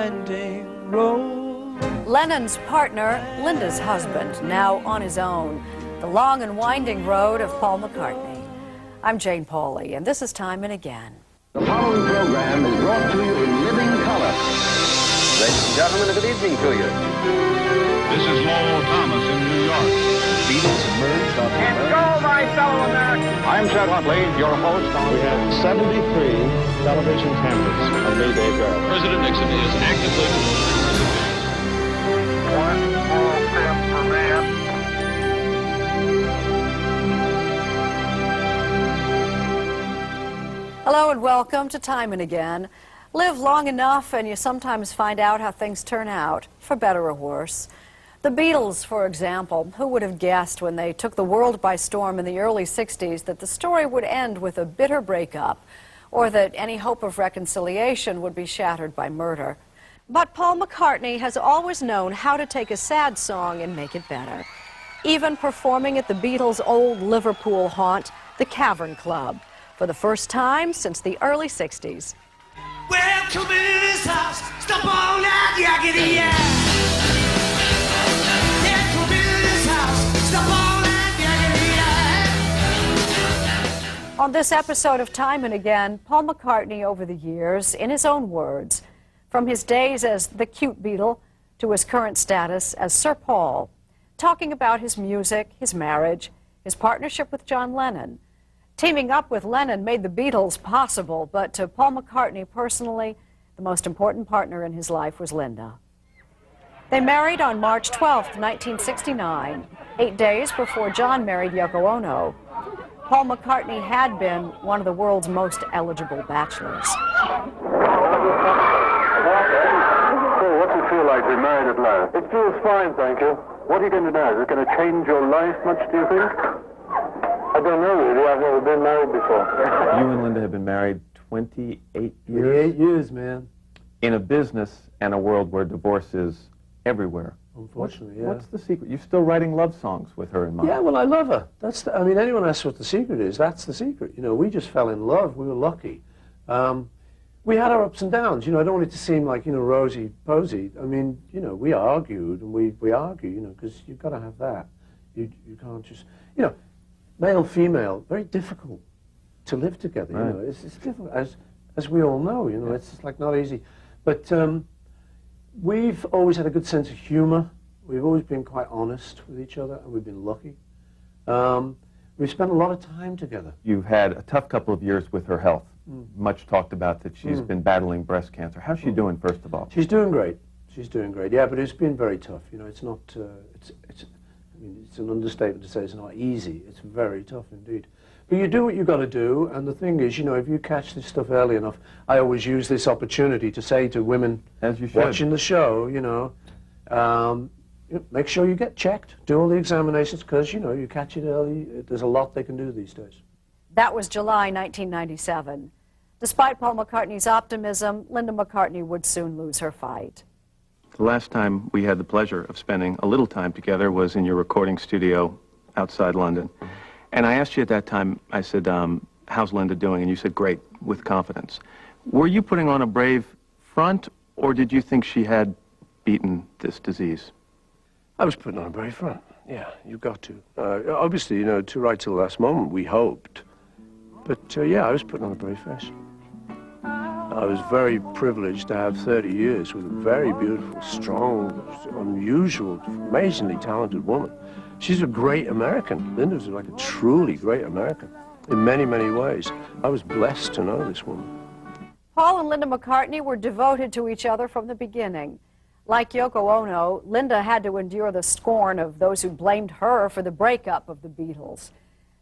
winding road. Lennon's partner, Linda's husband, now on his own. The long and winding road of Paul McCartney. I'm Jane Pauley, and this is Time and Again. The following program is brought to you in living color. Ladies and gentlemen, a good evening to you. This is Lowell Thomas in New York. The Beatles emerged on the And go, my fellow Americans! I'm Chet Huntley, your host on... We have 73 television cameras on Mayday Bell. President Nixon is actively... One small step for man. Hello and welcome to Time and Again. Live long enough and you sometimes find out how things turn out, for better or worse. The Beatles, for example, who would have guessed when they took the world by storm in the early 60s that the story would end with a bitter breakup, or that any hope of reconciliation would be shattered by murder. But Paul McCartney has always known how to take a sad song and make it better, even performing at the Beatles' old Liverpool haunt, the Cavern Club, for the first time since the early 60s. Welcome to this house. Stop on that yakety yak. Welcome to this house. Stop on that yakety yak. On this episode of Time and Again, Paul McCartney over the years, in his own words, from his days as the cute Beatle to his current status as Sir Paul, talking about his music, his marriage, his partnership with John Lennon. Teaming up with Lennon made the Beatles possible, but to Paul McCartney personally, the most important partner in his life was Linda. They married on March 12, 1969, 8 days before John married Yoko Ono. Paul McCartney had been one of the world's most eligible bachelors. So, what's it feel like to be married at last? It feels fine, thank you. What are you going to do now? Is it going to change your life much, do you think? I don't know, really. I've never been married before. You and Linda have been married 28 years? 28 years, man. In a business and a world where divorce is everywhere. Unfortunately, yeah. What's the secret? You're still writing love songs with her in mind. Yeah, well, I love her. I mean, anyone asks what the secret is, that's the secret. You know, we just fell in love. We were lucky. We had our ups and downs. You know, I don't want it to seem like, you know, rosy-posy. I mean, you know, we argued, and we argue, you know, because you've got to have that. You can't just, you know, male, female, very difficult to live together, you know. It's difficult, as we all know, you know, it's just like not easy. But we've always had a good sense of humor. We've always been quite honest with each other, and we've been lucky. We've spent a lot of time together. You've had a tough couple of years with her health. Much talked about that she's been battling breast cancer. How's she doing, first of all? She's doing great. She's doing great, yeah, but it's been very tough. You know, it's not, I mean, it's an understatement to say it's not easy. It's very tough indeed. But you do what you've got to do, and the thing is, you know, if you catch this stuff early enough, I always use this opportunity to say to women as you should, watching the show, you know, make sure you get checked, do all the examinations, because, you know, you catch it early, there's a lot they can do these days. That was July 1997. Despite Paul McCartney's optimism, Linda McCartney would soon lose her fight. The last time we had the pleasure of spending a little time together was in your recording studio outside London. And I asked you at that time, I said, how's Linda doing? And you said, great, with confidence. Were you putting on a brave front, or did you think she had beaten this disease? I was putting on a brave front. Yeah, you've got to. Obviously, you know, to right till the last moment, we hoped. But, yeah, I was putting on a brave face. I was very privileged to have 30 years with a very beautiful, strong, unusual, amazingly talented woman. She's a great American. Linda's like a truly great American in many, many ways. I was blessed to know this woman. Paul and Linda McCartney were devoted to each other from the beginning. Like Yoko Ono, Linda had to endure the scorn of those who blamed her for the breakup of the Beatles.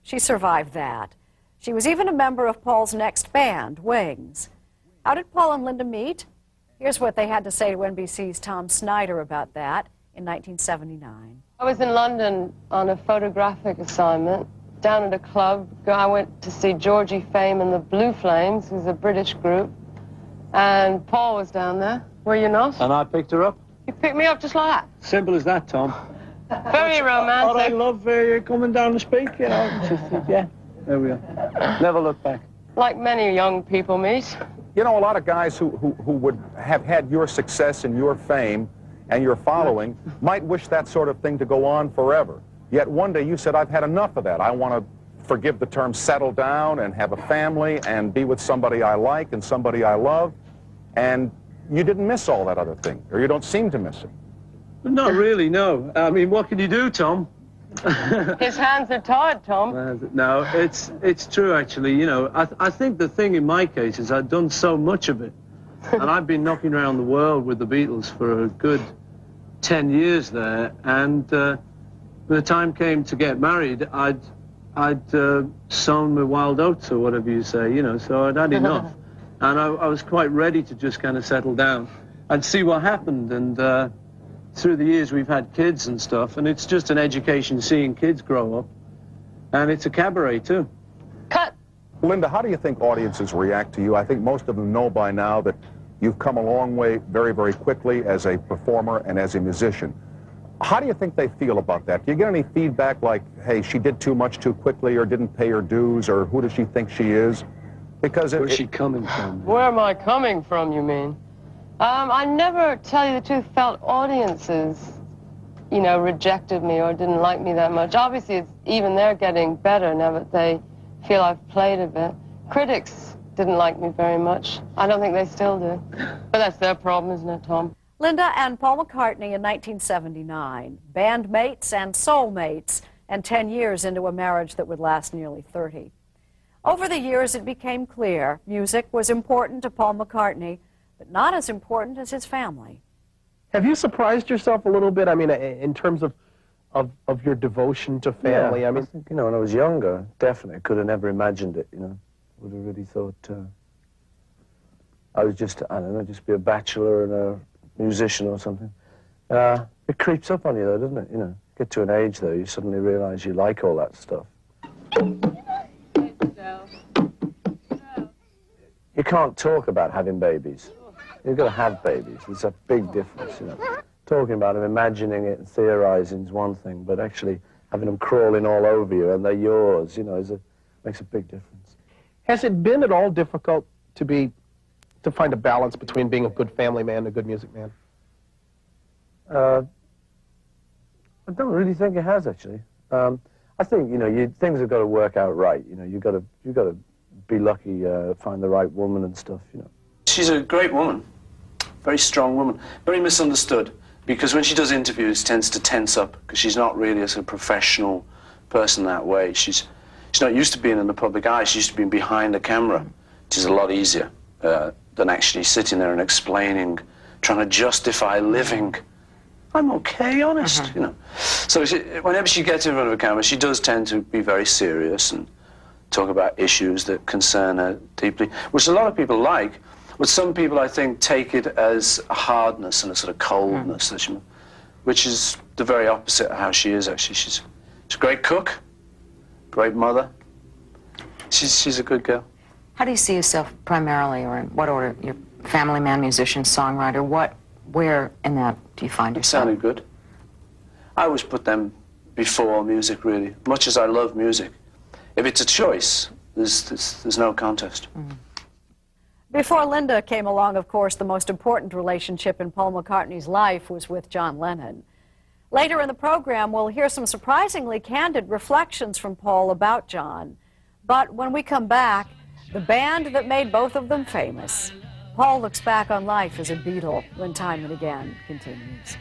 She survived that. She was even a member of Paul's next band, Wings. How did Paul and Linda meet? Here's what they had to say to NBC's Tom Snyder about that in 1979. I was in London on a photographic assignment down at a club. I went to see Georgie Fame and the Blue Flames, who's a British group, and Paul was down there. Were you not? And I picked her up. You picked me up just like that? Simple as that, Tom. Very romantic. What I love you coming down to speak, you know. Yeah, there we are. Never look back. Like many young people meet. You know, a lot of guys who would have had your success and your fame and your following might wish that sort of thing to go on forever. Yet one day you said, I've had enough of that. I want to, forgive the term, settle down and have a family and be with somebody I like and somebody I love. And you didn't miss all that other thing, or you don't seem to miss it. Not really, no. I mean, what can you do, Tom? His hands are tied, Tom. No, it's true, actually. You know, I think the thing in my case is I've done so much of it. And I've been knocking around the world with the Beatles for a good 10 years there. And when the time came to get married, I'd sown my wild oats, or whatever you say, you know, so I'd had enough. And I was quite ready to just kind of settle down and see what happened. And through the years, we've had kids and stuff, and it's just an education seeing kids grow up. And it's a cabaret, too. Cut. Linda, how do you think audiences react to you? I think most of them know by now that you've come a long way very, very quickly as a performer and as a musician. How do you think they feel about that? Do you get any feedback like, hey, she did too much too quickly, or didn't pay her dues, or who does she think she is? Because where's she coming from? Where am I coming from, you mean? I never, tell you the truth, felt audiences, you know, rejected me or didn't like me that much. Obviously, even they're getting better now that they feel I've played a bit. Critics didn't like me very much. I don't think they still do. But that's their problem, isn't it, Tom? Linda and Paul McCartney in 1979, bandmates and soulmates, and 10 years into a marriage that would last nearly 30. Over the years, it became clear music was important to Paul McCartney, but not as important as his family. Have you surprised yourself a little bit? I mean, in terms of your devotion to family? Yeah, I mean, I think, you know, when I was younger, definitely could have never imagined it, you know. Would have really thought I was just, I don't know, just be a bachelor and a musician or something. It creeps up on you, though, doesn't it? You know, get to an age, though, you suddenly realize you like all that stuff. You can't talk about having babies. You've got to have babies. There's a big difference, you know. Talking about them, imagining it and theorizing is one thing, but actually having them crawling all over you and they're yours, you know, makes a big difference. has it been at all difficult to find a balance between being a good family man and a good music man? I don't really think it has, actually. I think, you know, things have got to work out right. You know, you've got to be lucky, find the right woman and stuff, you know. She's a great woman, very strong woman, very misunderstood, because when she does interviews, tends to tense up, because she's not really a sort of professional person that way. She's not used to being in the public eye. She's used to being behind the camera, which is a lot easier than actually sitting there and explaining, trying to justify living. I'm okay, honest, you know. So whenever she gets in front of a camera, she does tend to be very serious and talk about issues that concern her deeply, which a lot of people like. But some people, I think, take it as a hardness and a sort of coldness, which is the very opposite of how she is, actually. She's a great cook, great mother. She's a good girl. How do you see yourself primarily, or in what order? You're family man, musician, songwriter. Where in that do you find yourself? It sounded good. I always put them before music, really, much as I love music. If it's a choice, there's no contest. Before Linda came along, of course, the most important relationship in Paul McCartney's life was with John Lennon. Later in the program, we'll hear some surprisingly candid reflections from Paul about John. But when we come back, the band that made both of them famous. Paul looks back on life as a Beatle when Time and Again continues.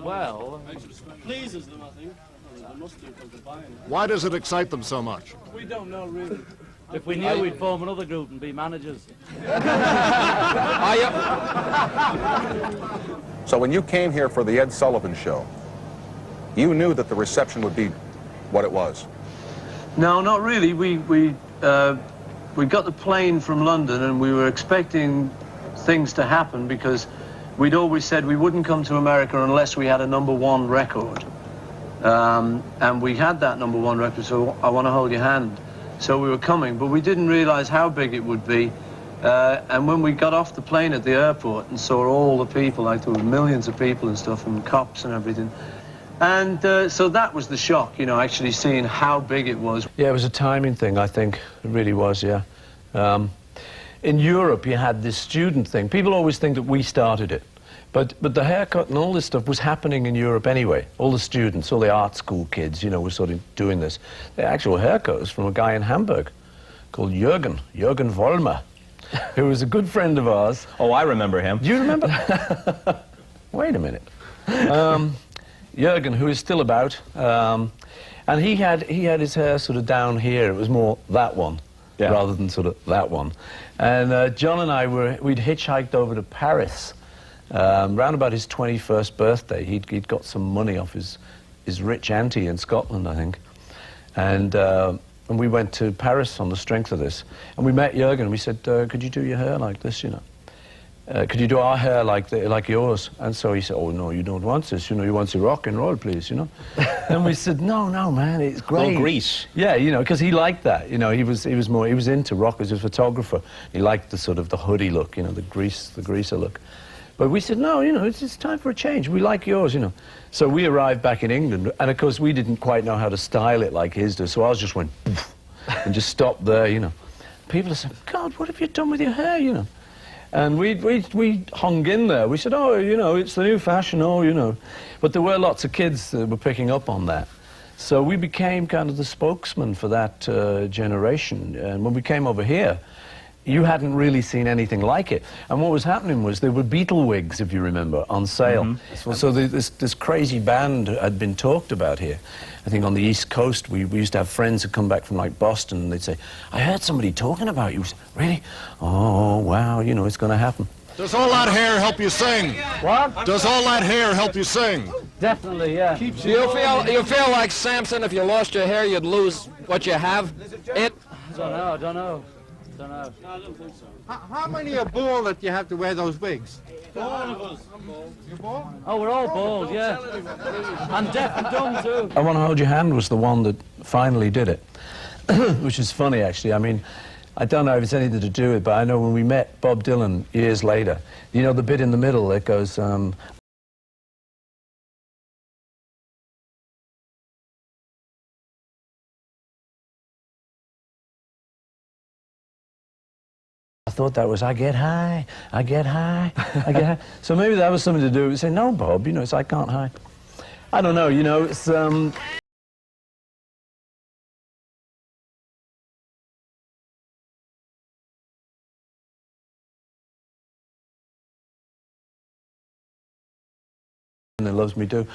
well, pleases them, I think. They must do because they're buying it. Why does it excite them so much? We don't know, really. If we knew, we'd form another group and be managers. So when you came here for the Ed Sullivan Show, you knew that the reception would be what it was? No, not really. We got the plane from London and we were expecting things to happen because we'd always said we wouldn't come to America unless we had a #1 record. And we had that #1 record, so I Want to Hold Your Hand. So we were coming, but we didn't realize how big it would be. And when we got off the plane at the airport and saw all the people, like there were millions of people and stuff, and cops and everything. And so that was the shock, you know, actually seeing how big it was. Yeah, it was a timing thing, I think. It really was, yeah. In Europe, you had this student thing. People always think that we started it. But the haircut and all this stuff was happening in Europe anyway. All the students, all the art school kids, you know, were sort of doing this. The actual haircut was from a guy in Hamburg called Jürgen Vollmer, who was a good friend of ours. Oh, I remember him. Do you remember? Wait a minute. Jürgen, who is still about, and he had his hair sort of down here. It was more that one, rather than sort of that one. And John and I we'd hitchhiked over to Paris. Round about his 21st birthday, he'd got some money off his rich auntie in Scotland, I think. And we went to Paris on the strength of this. And we met Jürgen, and we said, could you do your hair like this, you know? Could you do our hair like yours? And so he said, oh, no, you don't want this, you know, you want the rock and roll, please, you know? And we said, no, man, it's great. No grease. Yeah, you know, because he liked that, you know, he was into rock as a photographer. He liked the sort of the hoodie look, you know, the greaser look. But we said, no, you know, it's time for a change. We like yours, you know. So we arrived back in England, and of course we didn't quite know how to style it like his does, so ours just went poof, and just stopped there, you know. People said, God, what have you done with your hair, you know? And we hung in there. We said, oh, you know, it's the new fashion, oh, you know. But there were lots of kids that were picking up on that. So we became kind of the spokesman for that generation. And when we came over here, you hadn't really seen anything like it. And what was happening was there were Beatle wigs, if you remember, on sale. Mm-hmm. So this crazy band had been talked about here. I think on the East Coast, we used to have friends who come back from like Boston, and they'd say, I heard somebody talking about you. Really? Oh, wow, you know, it's going to happen. Does all that hair help you sing? What? Does all that hair help you sing? Definitely, yeah. You feel like Samson, if you lost your hair, you'd lose what you have? I don't know. No, I don't think so. How many are bald that you have to wear those wigs? All of us. You're bald? Oh, we're all bald, yeah. And deaf and dumb, too. I Want to Hold Your Hand was the one that finally did it, which is funny, actually. I mean, I don't know if it's anything to do with it, but I know when we met Bob Dylan years later, you know the bit in the middle that goes, I thought that was, I get high, I get high, I get high. So maybe that was something to do with saying, no, Bob, you know, it's I can't high. I don't know, you know, it's, I that loves me too.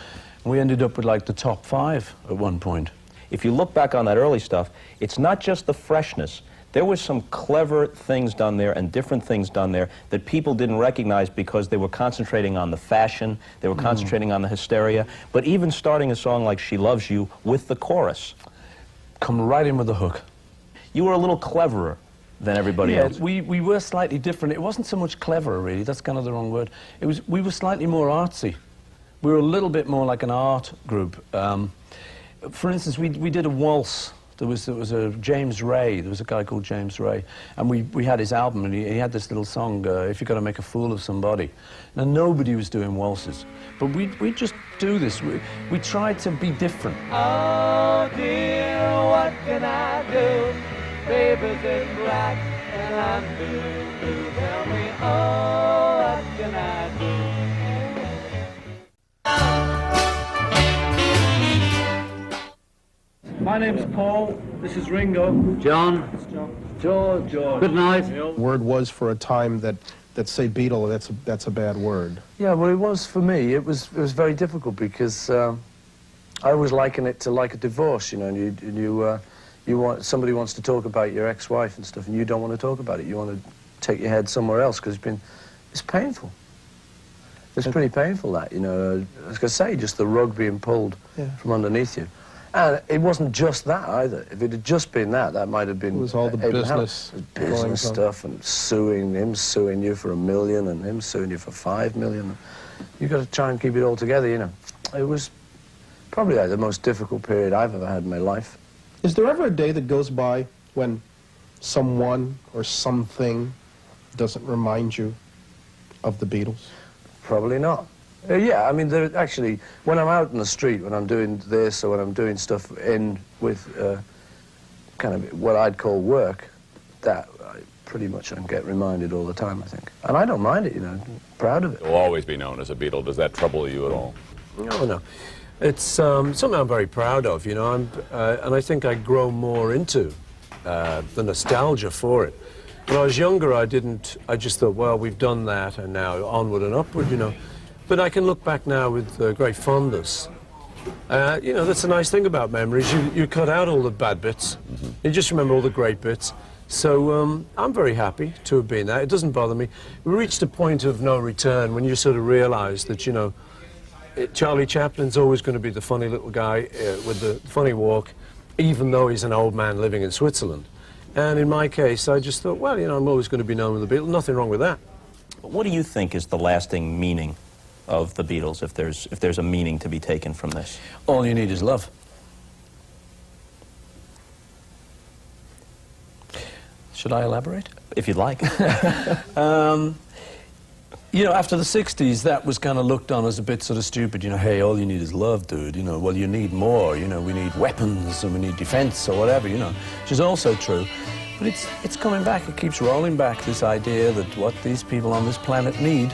And we ended up with like the top 5 at one point. If you look back on that early stuff, it's not just the freshness. There was some clever things done there and different things done there that people didn't recognize because they were concentrating on the fashion, they were concentrating on the hysteria, but even starting a song like She Loves You with the chorus. Come right in with the hook. You were a little cleverer than everybody else. We were slightly different. It wasn't so much clever, really. That's kind of the wrong word. We were slightly more artsy. We were a little bit more like an art group. For instance, we did a waltz. There was a James Ray. There was a guy called James Ray, and we had his album, and he had this little song, If You're Gonna Make a Fool of Somebody. Now nobody was doing waltzes, but we just do this. We tried to be different. Oh dear, what can I do? Baby's in black and I'm blue. Tell me, oh, what can I do? My name's Paul. This is Ringo. John. George. Good night. Word was for a time that that say Beatle, that's a bad word. Yeah, well, it was for me. It was very difficult because I always liken it to like a divorce, you know. And you want somebody wants to talk about your ex-wife and stuff, and you don't want to talk about it. You want to take your head somewhere else because it's painful. It's pretty painful, that, you know. As I say, just the rug being pulled from underneath you. And it wasn't just that either. If it had just been that, that might have been... It was all the business stuff, and him suing you for $1 million, and him suing you for $5 million. You've got to try and keep it all together, you know. It was probably like the most difficult period I've ever had in my life. Is there ever a day that goes by when someone or something doesn't remind you of the Beatles? Probably not. Yeah, I mean, actually, when I'm out in the street, when I'm doing this, or when I'm doing stuff with kind of what I'd call work, that I pretty much get reminded all the time, I think. And I don't mind it, you know, I'm proud of it. You'll always be known as a Beatle. Does that trouble you at all? No. It's something I'm very proud of, you know, and I think I grow more into the nostalgia for it. When I was younger, I just thought, well, we've done that, and now onward and upward, you know. But I can look back now with great fondness. You know, that's a nice thing about memories. You cut out all the bad bits. You just remember all the great bits. So I'm very happy to have been that. It doesn't bother me. We reached a point of no return when you sort of realize that, you know, Charlie Chaplin's always going to be the funny little guy with the funny walk, even though he's an old man living in Switzerland. And in my case, I just thought, well, you know, I'm always going to be known with the Beatles. Nothing wrong with that. What do you think is the lasting meaning of the Beatles, if there's a meaning to be taken from this? All you need is love. Should I elaborate? If you'd like. You know, after the 60s, that was kind of looked on as a bit sort of stupid. You know, hey, all you need is love, dude. You know, well, you need more. You know, we need weapons and we need defense or whatever, you know, which is also true. But it's coming back. It keeps rolling back, this idea that what these people on this planet need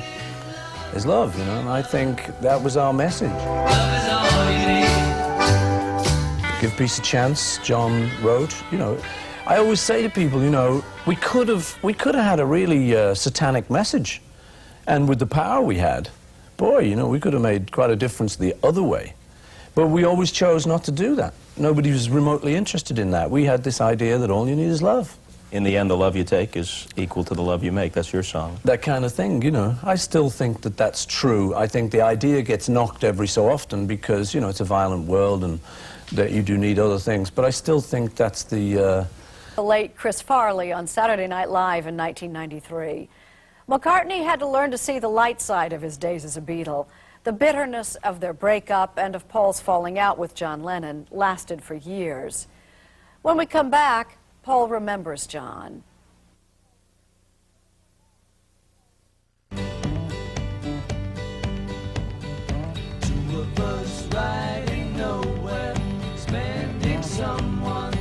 is love, you know, and I think that was our message. Love is all you need. Give peace a chance, John wrote. You know, I always say to people, you know, we could have had a really satanic message. And with the power we had, boy, you know, we could have made quite a difference the other way. But we always chose not to do that. Nobody was remotely interested in that. We had this idea that all you need is love. In the end, the love you take is equal to the love you make. That's your song. That kind of thing, you know. I still think that that's true. I think the idea gets knocked every so often because, you know, it's a violent world and that you do need other things. But I still think that's the late Chris Farley on Saturday Night Live in 1993. McCartney had to learn to see the light side of his days as a Beatle. The bitterness of their breakup and of Paul's falling out with John Lennon lasted for years. When we come back, Paul remembers John. Two of us riding nowhere, spending someone's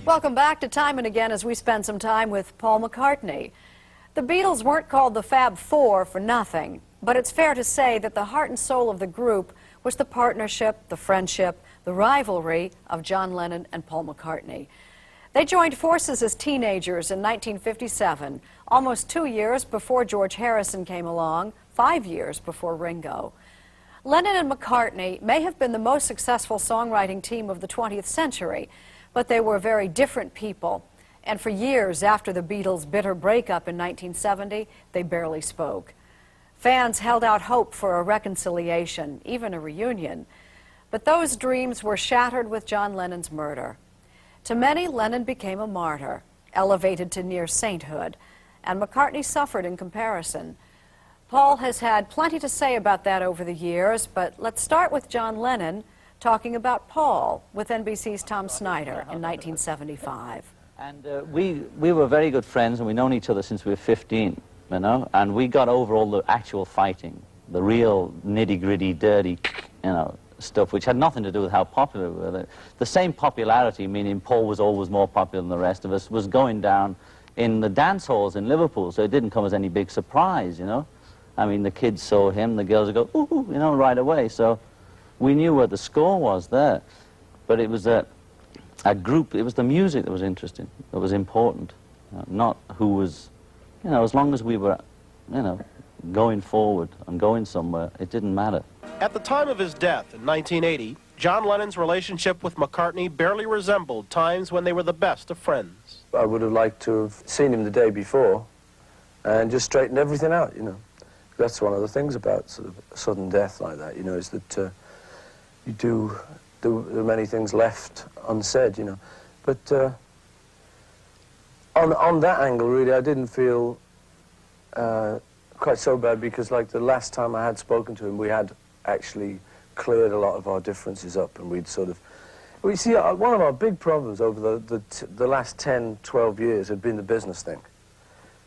Welcome back to Time and Again as we spend some time with Paul McCartney. The Beatles weren't called the Fab Four for nothing, but it's fair to say that the heart and soul of the group was the partnership, the friendship, the rivalry of John Lennon and Paul McCartney. They joined forces as teenagers in 1957, almost 2 years before George Harrison came along, 5 years before Ringo. Lennon and McCartney may have been the most successful songwriting team of the 20th century, but they were very different people. And for years after the Beatles' bitter breakup in 1970, they barely spoke. Fans held out hope for a reconciliation, even a reunion. But those dreams were shattered with John Lennon's murder. To many, Lennon became a martyr, elevated to near sainthood, and McCartney suffered in comparison. Paul has had plenty to say about that over the years, but let's start with John Lennon talking about Paul with NBC's Tom Snyder in 1975. And we were very good friends, and we've known each other since we were 15, you know, and we got over all the actual fighting, the real nitty-gritty, dirty, you know, stuff, which had nothing to do with how popular we were. The same popularity, meaning Paul was always more popular than the rest of us, was going down in the dance halls in Liverpool, so it didn't come as any big surprise, you know. I mean, the kids saw him, the girls would go, ooh, you know, right away, so we knew where the score was there. But it was a group. It was the music that was interesting, that was important, not who was, you know, as long as we were, you know, going forward and going somewhere, it didn't matter. At the time of his death in 1980, John Lennon's relationship with McCartney barely resembled times when they were the best of friends. I would have liked to have seen him the day before and just straightened everything out, you know. That's one of the things about sort of a sudden death like that, you know, is that there are many things left unsaid, you know. But on that angle, really, I didn't feel quite so bad because, like, the last time I had spoken to him, we had actually cleared a lot of our differences up, and we'd sort of... We see, one of our big problems over the last 10, 12 years had been the business thing.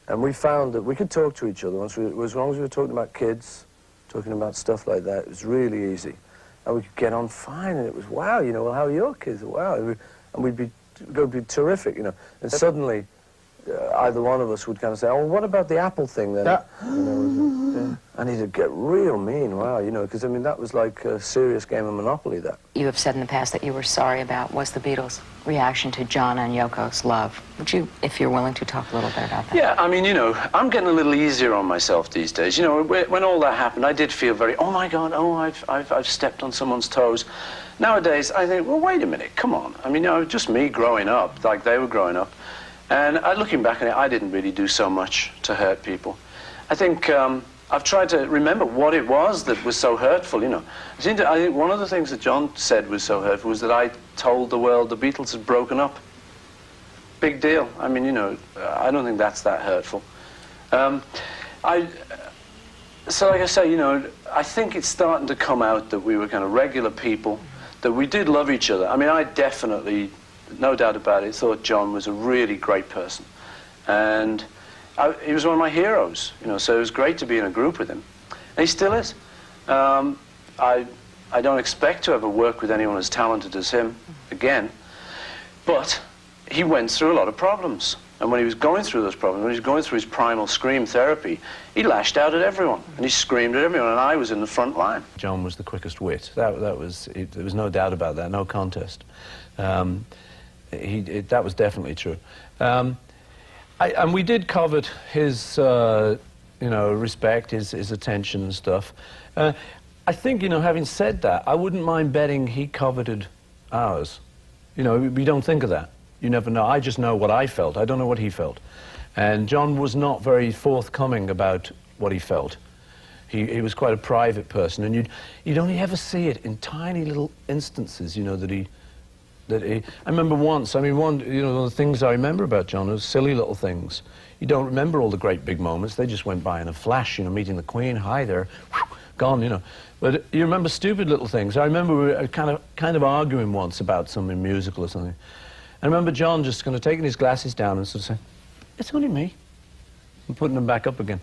And we found that we could talk to each other, as long as we were talking about kids, talking about stuff like that, it was really easy. And we could get on fine, and it was, wow, you know, well, how are your kids? Wow. And we'd be terrific, you know. And suddenly, either one of us would kind of say, oh, well, what about the Apple thing then? Yeah. You know, and he'd get real mean, wow, you know, because, I mean, that was like a serious game of Monopoly, that. You have said in the past that you were sorry about was the Beatles' reaction to John and Yoko's love. Would you, if you're willing to, talk a little bit about that? Yeah, I mean, you know, I'm getting a little easier on myself these days. You know, when all that happened, I did feel very, oh my God, oh, I've stepped on someone's toes. Nowadays, I think, well, wait a minute, come on. I mean, you know, just me growing up, like they were growing up. And looking back on it, I didn't really do so much to hurt people. I think I've tried to remember what it was that was so hurtful, you know. I think one of the things that John said was so hurtful was that I told the world the Beatles had broken up. Big deal. I mean, you know, I don't think that's that hurtful. So like I say, you know, I think it's starting to come out that we were kind of regular people, that we did love each other. I mean, I definitely, no doubt about it, thought John was a really great person. And he was one of my heroes, you know, so it was great to be in a group with him. And he still is. I don't expect to ever work with anyone as talented as him again, but he went through a lot of problems. And when he was going through those problems, when he was going through his primal scream therapy, he lashed out at everyone, and he screamed at everyone, and I was in the front line. John was the quickest wit. There was no doubt about that, no contest. That was definitely true. And we did covet his, you know, respect, his attention and stuff. I think, you know, having said that, I wouldn't mind betting he coveted ours. You know, we don't think of that. You never know. I just know what I felt. I don't know what he felt. And John was not very forthcoming about what he felt. He was quite a private person, and you'd only ever see it in tiny little instances, you know, that he... I remember once, I mean, you know, the things I remember about John was silly little things. You don't remember all the great big moments. They just went by in a flash, you know, meeting the Queen, hi there, whew, gone, you know. But you remember stupid little things. I remember we were kind of arguing once about something musical or something. I remember John just kind of taking his glasses down and sort of saying, it's only me, and putting them back up again.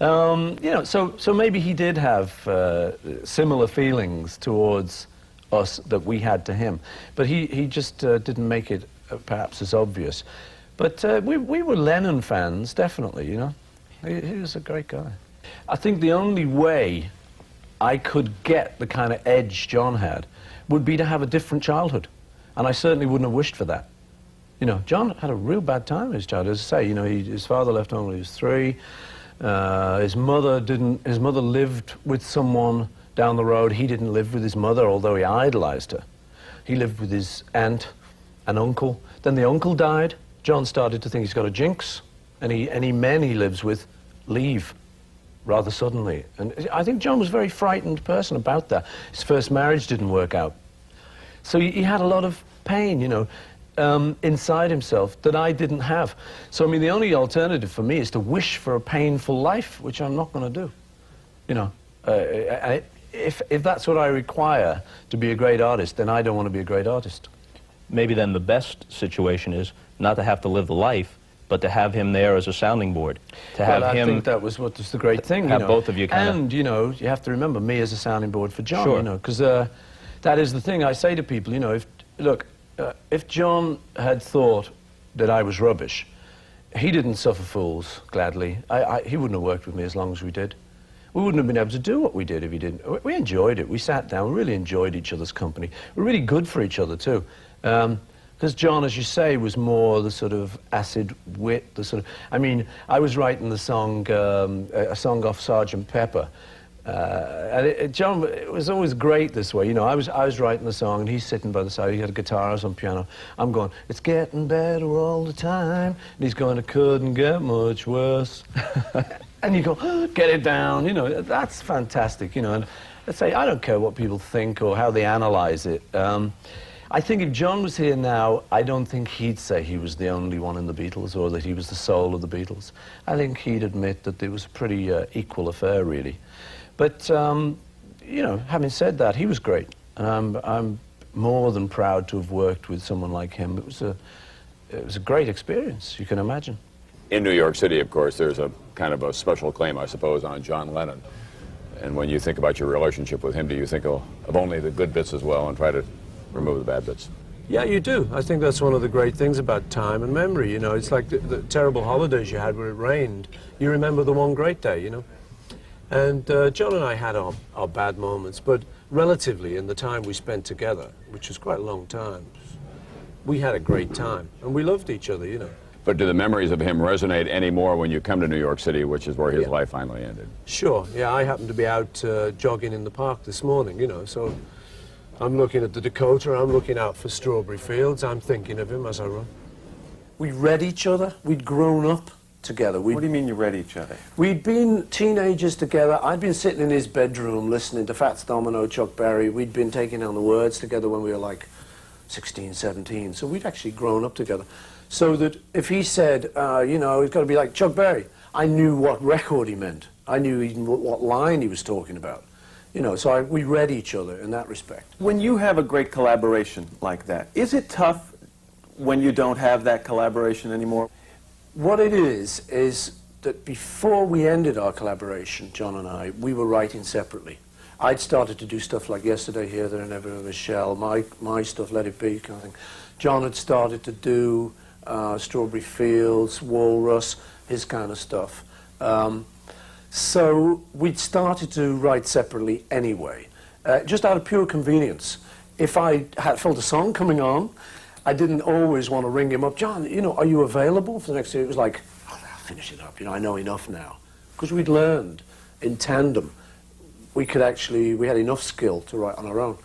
You know, so maybe he did have similar feelings towards us that we had to him, but he just didn't make it perhaps as obvious. But we were Lennon fans, definitely, you know. He was a great guy. I think the only way I could get the kind of edge John had would be to have a different childhood, and I certainly wouldn't have wished for that. You know, John had a real bad time in his childhood. As I say, you know, his father left home when he was 3. His mother lived with someone down the road. He didn't live with his mother, although he idolized her. He lived with his aunt and uncle. Then the uncle died. John started to think he's got a jinx, and any men he lives with leave rather suddenly. And I think John was a very frightened person about that. His first marriage didn't work out. So he had a lot of pain, you know, inside himself that I didn't have. So, I mean, the only alternative for me is to wish for a painful life, which I'm not going to do, you know. If that's what I require to be a great artist, then I don't want to be a great artist. Maybe then the best situation is not to have to live the life, but to have him there as a sounding board. To have him... I think that was what was the great thing, have you know. both of you kind of... And, you know, you have to remember me as a sounding board for John, Sure. you know, because that is the thing I say to people, you know, if John had thought that I was rubbish, he didn't suffer fools, gladly. He wouldn't have worked with me as long as we did. We wouldn't have been able to do what we did if he didn't. We enjoyed it. We sat down. We really enjoyed each other's company. We're really good for each other, too. Because Because John, as you say, was more the sort of acid wit, the sort of... I mean, I was writing the song, a song off Sgt. Pepper, and John, it was always great this way. You know, I was writing the song, and he's sitting by the side. He had a guitar, I was on piano. I'm going, it's getting better all the time. And he's going, it couldn't get much worse. And you go, oh, get it down. You know, that's fantastic, you know. And let's say, I don't care what people think or how they analyze it. I think if John was here now, I don't think he'd say he was the only one in the Beatles or that he was the soul of the Beatles. I think he'd admit that it was a pretty equal affair, really. But, you know, having said that, he was great. And I'm more than proud to have worked with someone like him. It was a great experience, you can imagine. In New York City, of course, there's a kind of a special claim, I suppose, on John Lennon. And when you think about your relationship with him, do you think of only the good bits as well and try to remove the bad bits? Yeah, you do. I think that's one of the great things about time and memory, you know. It's like the terrible holidays you had where it rained. You remember the one great day, you know. And John and I had our bad moments, but relatively in the time we spent together, which was quite a long time, we had a great time. And we loved each other, you know. But do the memories of him resonate any more when you come to New York City, which is where his life finally ended? Sure, yeah. I happened to be out jogging in the park this morning, you know, so I'm looking at the Dakota, I'm looking out for strawberry fields, I'm thinking of him as I run. We read each other, we'd grown up together. What do you mean you read each other? We'd been teenagers together. I'd been sitting in his bedroom listening to Fats Domino, Chuck Berry. We'd been taking down the words together when we were like 16, 17, so we'd actually grown up together. So that if he said, you know, it's got to be like Chuck Berry, I knew what record he meant. I knew even what line he was talking about. You know, so we read each other in that respect. When you have a great collaboration like that, is it tough when you don't have that collaboration anymore? What it is that before we ended our collaboration, John and I, we were writing separately. I'd started to do stuff like Yesterday, Here, There, Never, Ever Shall, my stuff, Let It Be, kind of thing. John had started to do Strawberry Fields, Walrus, his kind of stuff. So we'd started to write separately anyway, just out of pure convenience. If I felt a song coming on, I didn't always want to ring him up. John, you know, are you available for the next year? It was like, oh, I'll finish it up, you know, I know enough now. Because we'd learned in tandem. We had enough skill to write on our own.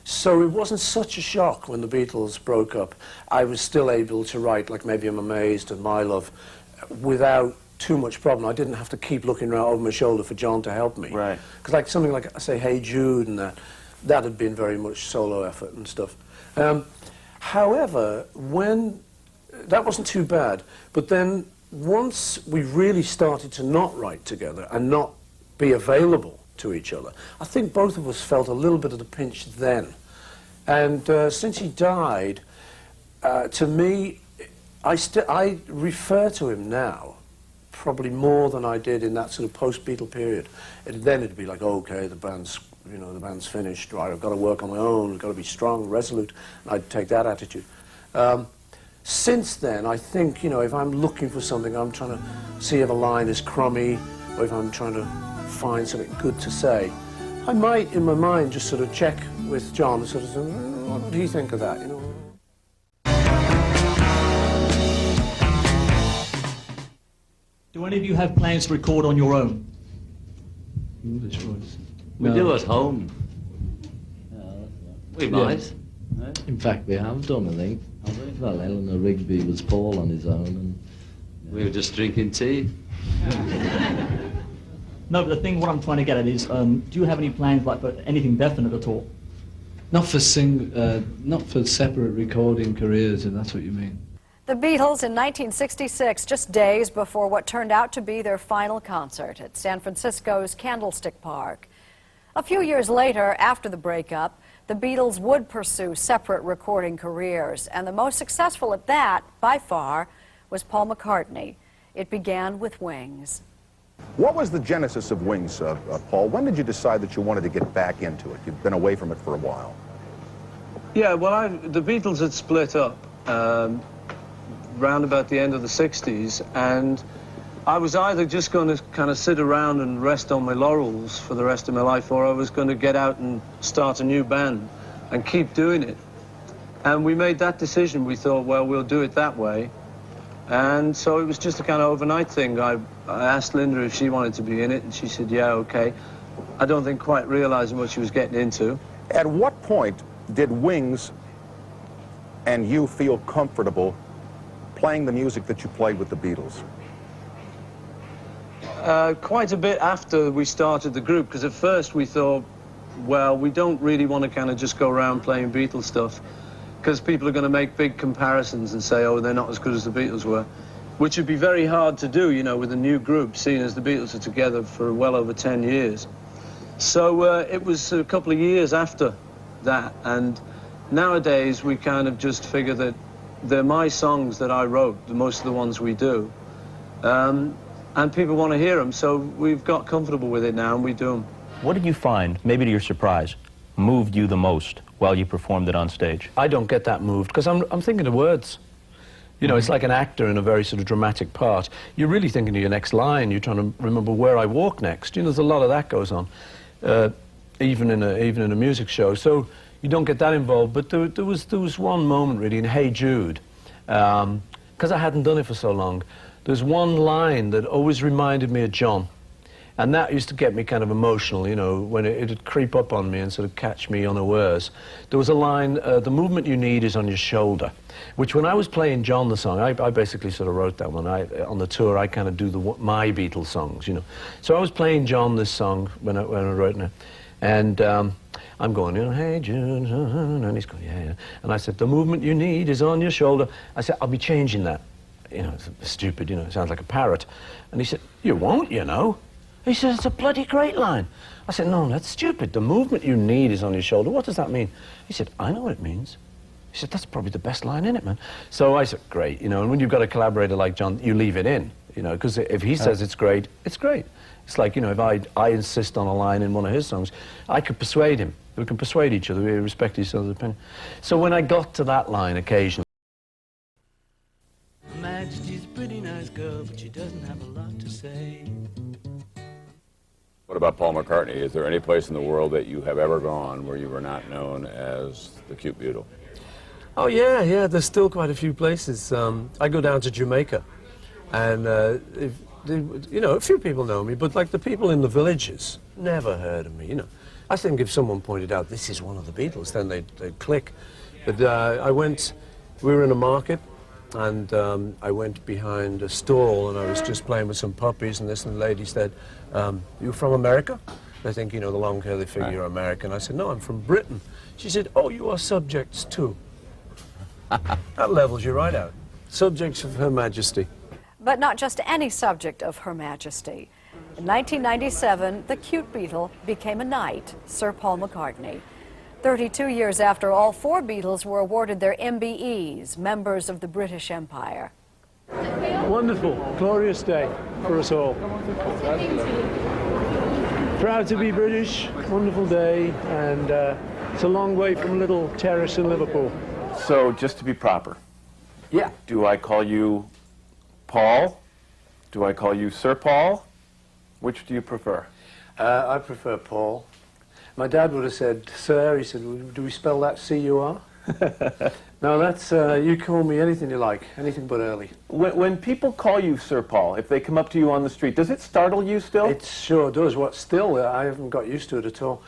So it wasn't such a shock when the Beatles broke up. I was still able to write, like, Maybe I'm Amazed and My Love, without too much problem. I didn't have to keep looking around over my shoulder for John to help me. Right. Because like something like, say, Hey Jude and that had been very much solo effort and stuff. However, that wasn't too bad. But then once we really started to not write together and not be available to each other, I think both of us felt a little bit of the pinch then. And since he died, to me, I refer to him now probably more than I did in that sort of post-Beatle period. And then it'd be like, okay, the band's finished, right, I've got to work on my own, I've got to be strong, resolute, and I'd take that attitude. Since then, I think, you know, if I'm looking for something, I'm trying to see if a line is crummy, or if I'm trying to find something good to say, I might, in my mind, just sort of check with John and sort of say, what do you think of that, you know? Do any of you have plans to record on your own? We do at home. We might. In fact, we have done, I think. Well, Eleanor Rigby was Paul on his own, and we were just drinking tea. No, but the thing, what I'm trying to get at is, do you have any plans, like, for anything definite at all? not for separate recording careers, if that's what you mean. The Beatles in 1966, just days before what turned out to be their final concert at San Francisco's Candlestick Park. A few years later, after the breakup, the Beatles would pursue separate recording careers, and the most successful at that, by far, was Paul McCartney. It began with Wings. What was the genesis of Wings, Paul? When did you decide that you wanted to get back into it? You've been away from it for a while. Yeah, well, the Beatles had split up round about the end of the 60s, and I was either just going to kind of sit around and rest on my laurels for the rest of my life, or I was going to get out and start a new band and keep doing it. And we made that decision. We thought, well, we'll do it that way. And so it was just a kind of overnight thing. I asked Linda if she wanted to be in it, and she said, yeah, okay. I don't think quite realizing what she was getting into. At what point did Wings and you feel comfortable playing the music that you played with the Beatles? Quite a bit after we started the group, because at first we thought, well, we don't really want to kind of just go around playing Beatles stuff, because people are going to make big comparisons and say, oh, they're not as good as the Beatles were, which would be very hard to do, you know, with a new group, seeing as the Beatles are together for well over 10 years. So it was a couple of years after that, and nowadays we kind of just figure that they're my songs that I wrote, most of the ones we do, and people want to hear them, so we've got comfortable with it now and we do them. What did you find, maybe to your surprise, moved you the most while you performed it on stage? I don't get that moved, because I'm thinking of words. You know, it's like an actor in a very sort of dramatic part. You're really thinking of your next line. You're trying to remember where I walk next. You know, there's a lot of that goes on, even in a music show. So you don't get that involved. But there was one moment really in Hey Jude, because I hadn't done it for so long. There's one line that always reminded me of John. And that used to get me kind of emotional, you know, when it'd creep up on me and sort of catch me unawares. There was a line, the movement you need is on your shoulder, which when I was playing John the song, I basically sort of wrote that one. On the tour, I kind of do my Beatles songs, you know. So I was playing John this song when I wrote it. And I'm going, you know, hey, June, and he's going, yeah. And I said, the movement you need is on your shoulder. I said, I'll be changing that. You know, it's stupid, you know, it sounds like a parrot. And he said, you won't, you know. He said, it's a bloody great line. I said, no, that's stupid. The movement you need is on your shoulder. What does that mean? He said, I know what it means. He said, that's probably the best line in it, man. So I said, great, you know, and when you've got a collaborator like John, you leave it in, you know, because if he says it's great, it's great. It's like, you know, if I insist on a line in one of his songs, I could persuade him. We can persuade each other. We respect each other's opinion. So when I got to that line occasionally, Her Majesty's a pretty nice girl, but she doesn't have a lot to say. What about Paul McCartney? Is there any place in the world that you have ever gone where you were not known as the cute Beatle? Oh, yeah, there's still quite a few places. I go down to Jamaica, and, you know, a few people know me, but, like, the people in the villages never heard of me, you know. I think if someone pointed out, this is one of the Beatles, then they'd click. But we were in a market, and I went behind a stall, and I was just playing with some puppies, and the lady said, you from America? I think, you know, the long hair, they figure you're American. I said, no, I'm from Britain. She said, oh, you are subjects too. That levels you right out. Subjects of Her Majesty. But not just any subject of Her Majesty. In 1997, the cute Beatle became a knight, Sir Paul McCartney. 32 years after all four Beatles were awarded their MBEs, members of the British Empire. Wonderful, glorious day for us all. Proud to be British, wonderful day, and it's a long way from a little terrace in Liverpool. So, just to be proper. Yeah. Do I call you Paul? Do I call you Sir Paul? Which do you prefer? I prefer Paul. My dad would have said, sir, he said, do we spell that C-U-R? No, that's, you call me anything you like, anything but early. When people call you Sir Paul, if they come up to you on the street, does it startle you still? It sure does. What, still, I haven't got used to it at all.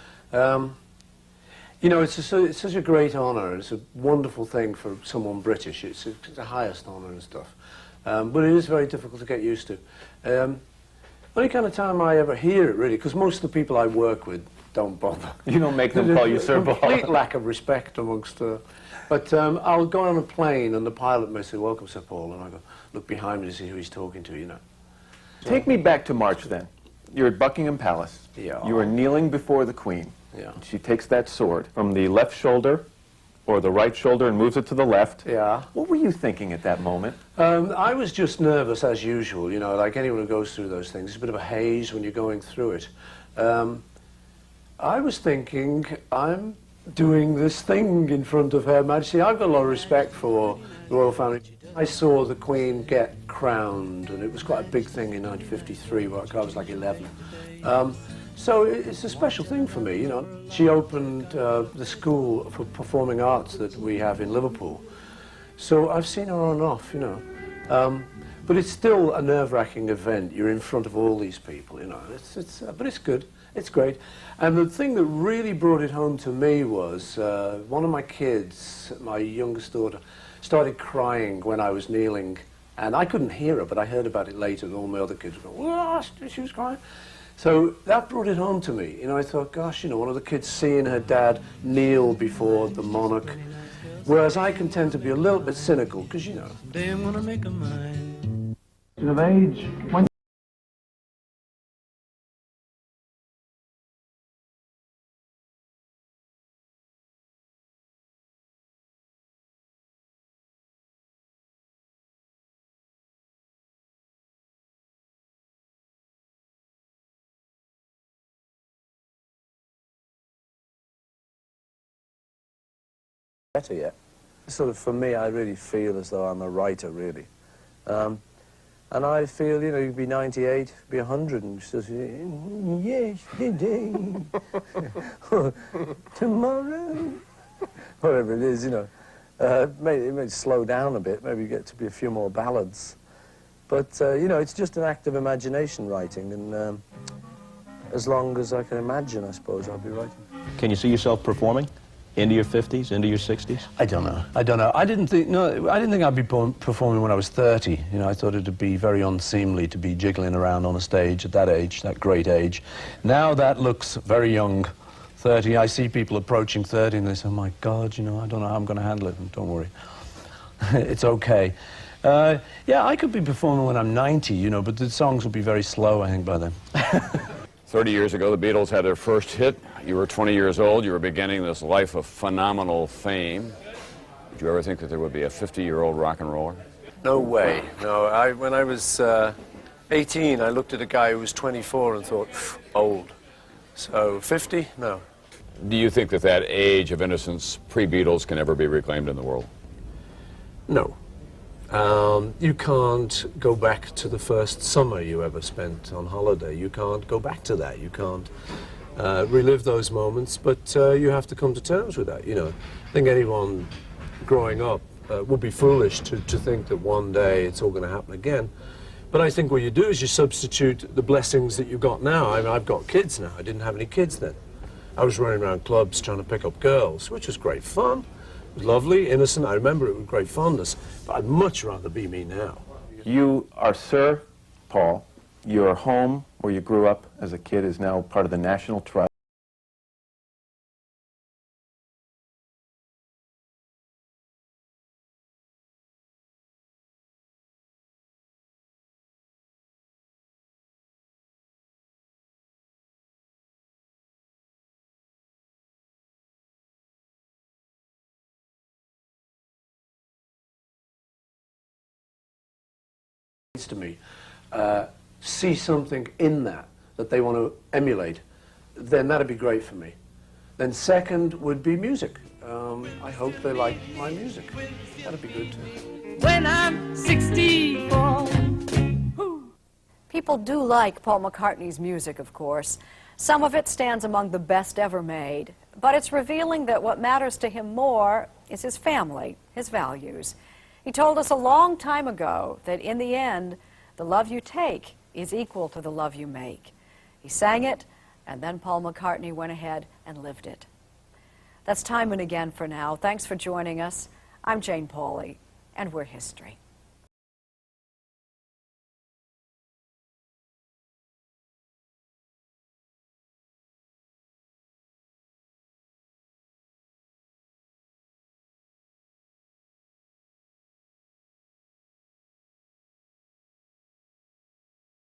You know, it's such a great honour. It's a wonderful thing for someone British. It's the highest honour and stuff. But it is very difficult to get used to. Only kind of time I ever hear it, really, because most of the people I work with don't bother. You don't make them call you Sir Paul. Complete lack of respect amongst... But I'll go on a plane and the pilot may say, welcome, Sir Paul, and I go, look behind me to see who he's talking to, you know. Take me back to March, then. You're at Buckingham Palace. Yeah. You are kneeling before the Queen. Yeah. She takes that sword from the left shoulder or the right shoulder and moves it to the left. Yeah. What were you thinking at that moment? I was just nervous, as usual, you know, like anyone who goes through those things. It's a bit of a haze when you're going through it. I was thinking, I'm doing this thing in front of Her Majesty. I've got a lot of respect for the royal family. I saw the Queen get crowned, and it was quite a big thing in 1953, where I was like 11. So it's a special thing for me, you know. She opened the school for performing arts that we have in Liverpool. So I've seen her on and off, you know. But it's still a nerve-wracking event. You're in front of all these people, you know. But it's good. It's great. And the thing that really brought it home to me was one of my kids, my youngest daughter, started crying when I was kneeling. And I couldn't hear her, but I heard about it later, and all my other kids were going, "Whoa," she was crying. So that brought it home to me. You know, I thought, gosh, you know, one of the kids seeing her dad kneel before the monarch, whereas I can tend to be a little bit cynical, because, you know. They want to make a mind. Of age, when better yet. Sort of, for me, I really feel as though I'm a writer, really. And I feel, you know, you'd be 98, be 100, and just, yes, today, tomorrow, whatever it is, you know. It may slow down a bit, maybe get to be a few more ballads. But, you know, it's just an act of imagination, writing, and as long as I can imagine, I suppose, I'll be writing. Can you see yourself performing? Into your 50s, into your 60s? I don't know. I don't know. I didn't think I'd be performing when I was 30. You know, I thought it'd be very unseemly to be jiggling around on a stage at that age, that great age. Now that looks very young. 30, I see people approaching 30 and they say, oh my God, you know, I don't know how I'm going to handle it. Don't worry. It's okay. Yeah, I could be performing when I'm 90, you know, but the songs will be very slow, I think, by then. 30 years ago, the Beatles had their first hit. You were 20 years old. You were beginning this life of phenomenal fame. Did you ever think that there would be a 50-year-old rock and roller? No way. No, when I was 18, I looked at a guy who was 24 and thought, old. So 50? No. Do you think that that age of innocence pre-Beatles can ever be reclaimed in the world? No. You can't go back to the first summer you ever spent on holiday. You can't go back to that. You can't relive those moments, but you have to come to terms with that. You know, I think anyone growing up would be foolish to think that one day it's all going to happen again. But I think what you do is you substitute the blessings that you've got now. I mean, I've got kids now. I didn't have any kids then. I was running around clubs trying to pick up girls, which was great fun. It was lovely, innocent. I remember it with great fondness, but I'd much rather be me now. You are Sir Paul. Your home, where you grew up as a kid, is now part of the National Trust. To me, see something in that they want to emulate, then that'd be great for me. Then second would be music. I hope they like my music. That'd be good too. When I'm 64. People do like Paul McCartney's music, of course. Some of it stands among the best ever made, but it's revealing that what matters to him more is his family, his values. He told us a long time ago that in the end, the love you take is equal to the love you make. He sang it, and then Paul McCartney went ahead and lived it. That's time and again for now. Thanks for joining us. I'm Jane Pauley, and we're history.